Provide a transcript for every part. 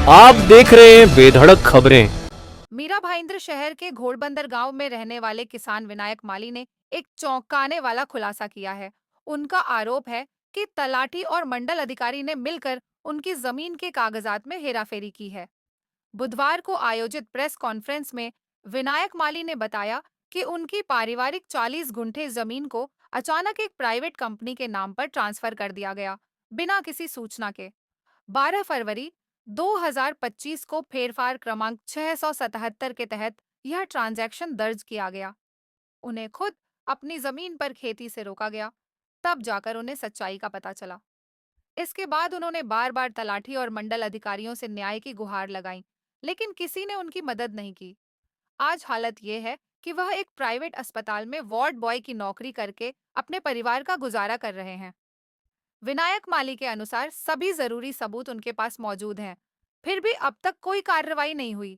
आप देख रहे हैं बेधड़क खबरें। मीरा भाईंदर शहर के घोड़बंदर गांव में रहने वाले किसान विनायक माली ने एक चौंकाने वाला खुलासा किया है। उनका आरोप है कि तलाठी और मंडल अधिकारी ने मिलकर उनकी जमीन के कागजात में हेराफेरी की है। बुधवार को आयोजित प्रेस कॉन्फ्रेंस में विनायक माली ने बताया कि उनकी पारिवारिक 40 गुंठे जमीन को अचानक एक प्राइवेट कंपनी के नाम पर ट्रांसफर कर दिया गया, बिना किसी सूचना के। 12 फरवरी 2025 को फेरफार क्रमांक 677 के तहत यह ट्रांजैक्शन दर्ज किया गया। उन्हें खुद अपनी जमीन पर खेती से रोका गया, तब जाकर उन्हें सच्चाई का पता चला। इसके बाद उन्होंने बार बार तलाठी और मंडल अधिकारियों से न्याय की गुहार लगाई, लेकिन किसी ने उनकी मदद नहीं की। आज हालत ये है कि वह एक प्राइवेट अस्पताल में वार्ड बॉय की नौकरी करके अपने परिवार का गुजारा कर रहे हैं। विनायक माली के अनुसार सभी जरूरी सबूत उनके पास मौजूद हैं, फिर भी अब तक कोई कार्रवाई नहीं हुई।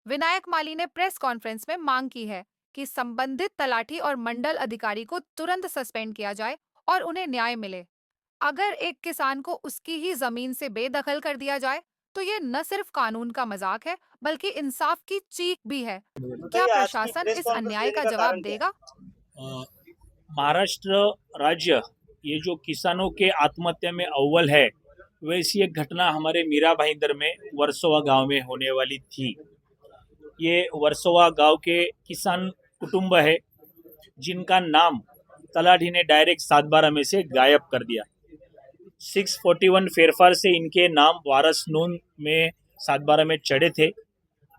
विनायक माली ने प्रेस कॉन्फ्रेंस में मांग की है कि संबंधित तलाठी और मंडल अधिकारी को तुरंत सस्पेंड किया जाए और उन्हें न्याय मिले। अगर एक किसान को उसकी ही जमीन से बेदखल कर दिया जाए, तो ये न सिर्फ कानून का मजाक है, बल्कि इंसाफ की चीख भी है। क्या बताइए आज की प्रशासन प्रेस इस कॉन्फ्रेंस अन्याय लेने का का जवाब कारण क्या देगा? महाराष्ट्र राज्य ये जो किसानों के आत्महत्या में अव्वल है, वैसी एक घटना हमारे मीरा भाईंदर में वर्सोवा गांव में होने वाली थी। ये वर्सोवा गांव के किसान कुटुंब है जिनका नाम तलाठी ने डायरेक्ट 7/12 में से गायब कर दिया। 641 फेरफार से इनके नाम वारस नोंद में 7/12 में चढ़े थे।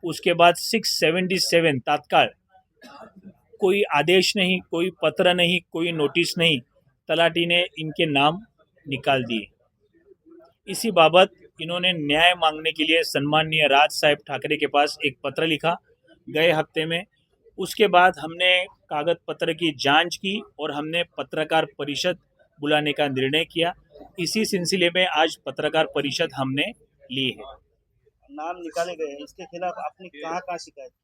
उसके बाद 677 तात्काल कोई आदेश नहीं, कोई पत्र नहीं, कोई नोटिस नहीं, तलाटी ने इनके नाम निकाल दिए। इसी बाबत इन्होंने न्याय मांगने के लिए सम्माननीय राज साहेब ठाकरे के पास एक पत्र लिखा गए हफ्ते में। उसके बाद हमने कागज पत्र की जांच की और हमने पत्रकार परिषद बुलाने का निर्णय किया। इसी सिलसिले में आज पत्रकार परिषद हमने ली है। नाम निकाले गए हैं, इसके खिलाफ आपने कहाँ शिकायत की?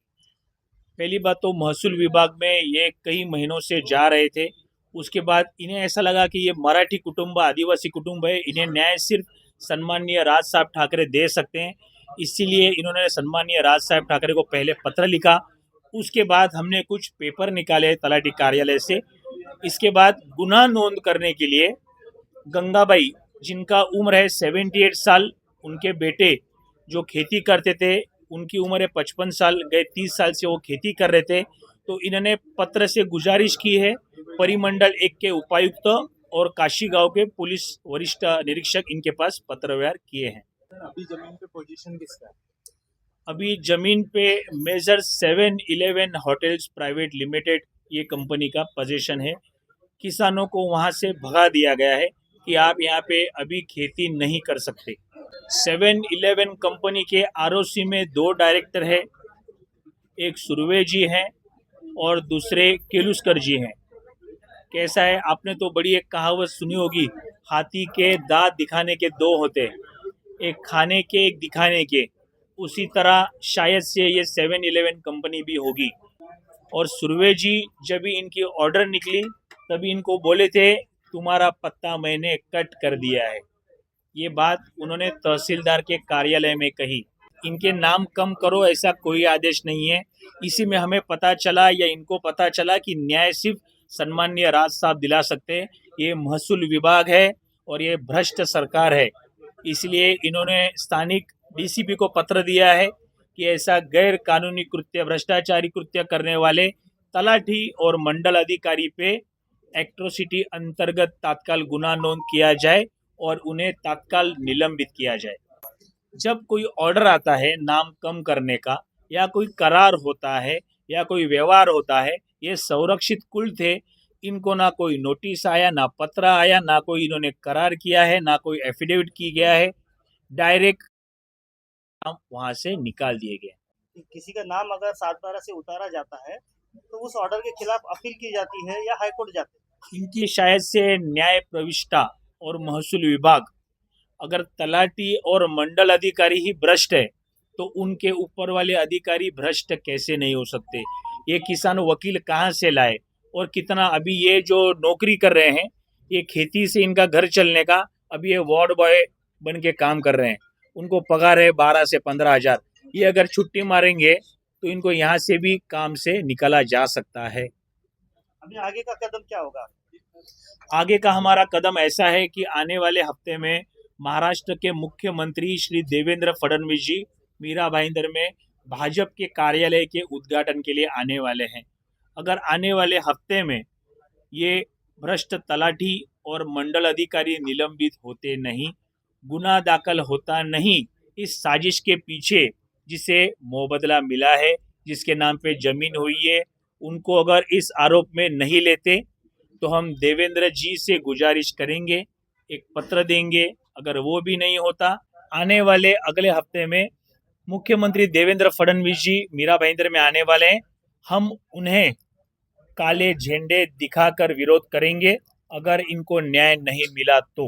पहली बात तो महसूल विभाग में ये कई महीनों से जा रहे थे। उसके बाद इन्हें ऐसा लगा कि ये मराठी कुटुंब, आदिवासी कुटुंब है, इन्हें न्याय सिर्फ सम्माननीय राज साहब ठाकरे दे सकते हैं। इसीलिए इन्होंने सम्माननीय राज साहब ठाकरे को पहले पत्र लिखा। उसके बाद हमने कुछ पेपर निकाले तलाठी कार्यालय से। इसके बाद गुनाह नोंद करने के लिए गंगाबाई, जिनका उम्र है 78 साल, उनके बेटे जो खेती करते थे, उनकी उम्र है 55 साल, गए 30 साल से वो खेती कर रहे थे। तो इन्होंने पत्र से गुजारिश की है परिमंडल 1 के उपायुक्त और काशी गांव के पुलिस वरिष्ठ निरीक्षक इनके पास पत्र व्यवहार किए हैं। अभी जमीन पे पोजीशन किसका है? अभी जमीन पे मेजर 711 होटल्स प्राइवेट लिमिटेड ये कंपनी का पोजीशन है। किसानों को वहाँ से भगा दिया गया है कि आप यहाँ पे अभी खेती नहीं कर सकते। 711 कंपनी के आरओसी में 2 डायरेक्टर है, एक सुरवे जी हैं और दूसरे केलुस्कर जी हैं। कैसा है, आपने तो बड़ी एक कहावत सुनी होगी, हाथी के दांत दिखाने के 2 होते हैं, एक खाने के एक दिखाने के। उसी तरह शायद से ये 711 कंपनी भी होगी। और सुरवे जी जब भी इनकी ऑर्डर निकली तभी इनको बोले थे तुम्हारा पत्ता मैंने कट कर दिया है। ये बात उन्होंने तहसीलदार के कार्यालय में कही। इनके नाम कम करो ऐसा कोई आदेश नहीं है। इसी में हमें पता चला या इनको पता चला कि न्याय सिर्फ सम्माननीय राज साहब दिला सकते हैं। ये महसूल विभाग है और ये भ्रष्ट सरकार है। इसलिए इन्होंने स्थानिक डीसीपी को पत्र दिया है कि ऐसा गैर कानूनी कृत्य, भ्रष्टाचारी कृत्य करने वाले तलाठी और मंडल अधिकारी पे एट्रोसिटी अंतर्गत तात्काल गुना नोंद किया जाए और उन्हें तात्काल निलंबित किया जाए। जब कोई ऑर्डर आता है नाम कम करने का, या कोई करार होता है या कोई व्यवहार होता है, ये संरक्षित कुल थे। इनको ना कोई नोटिस आया, ना पत्र आया, ना कोई इन्होंने करार किया है, ना कोई एफिडेविट की गया है। डायरेक्ट नाम वहाँ से निकाल दिए गए। किसी का नाम अगर 7/12 से उतारा जाता है तो उस ऑर्डर के खिलाफ अपील की जाती है या हाईकोर्ट जाते हैं? इनकी शायद से न्याय प्रविष्टा और महसूल विभाग, अगर तलाटी और मंडल अधिकारी ही भ्रष्ट है तो उनके ऊपर वाले अधिकारी भ्रष्ट कैसे नहीं हो सकते। ये किसान वकील कहाँ से लाए और कितना, अभी ये जो नौकरी कर रहे हैं ये खेती से इनका घर चलने का, अभी ये वार्ड बॉय बन के काम कर रहे हैं। उनको पगार है 12 से 15 हज़ार। ये अगर छुट्टी मारेंगे तो इनको यहाँ से भी काम से निकाला जा सकता है। अभी आगे का कदम क्या होगा? आगे का हमारा कदम ऐसा है कि आने वाले हफ्ते में महाराष्ट्र के मुख्यमंत्री श्री देवेंद्र फडणवीस जी मीरा भाईंदर में भाजपा के कार्यालय के उद्घाटन के लिए आने वाले हैं। अगर आने वाले हफ्ते में ये भ्रष्ट तलाठी और मंडल अधिकारी निलंबित होते नहीं, गुना दाखिल होता नहीं, इस साजिश के पीछे जिसे मुआवजा मिला है, जिसके नाम पे जमीन हुई है, उनको अगर इस आरोप में नहीं लेते तो हम देवेंद्र जी से गुजारिश करेंगे, एक पत्र देंगे। अगर वो भी नहीं होता, आने वाले अगले हफ्ते में मुख्यमंत्री देवेंद्र फडणवीस जी मीरा भाईंदर में आने वाले हैं। हम उन्हें काले झंडे दिखाकर विरोध करेंगे अगर इनको न्याय नहीं मिला तो।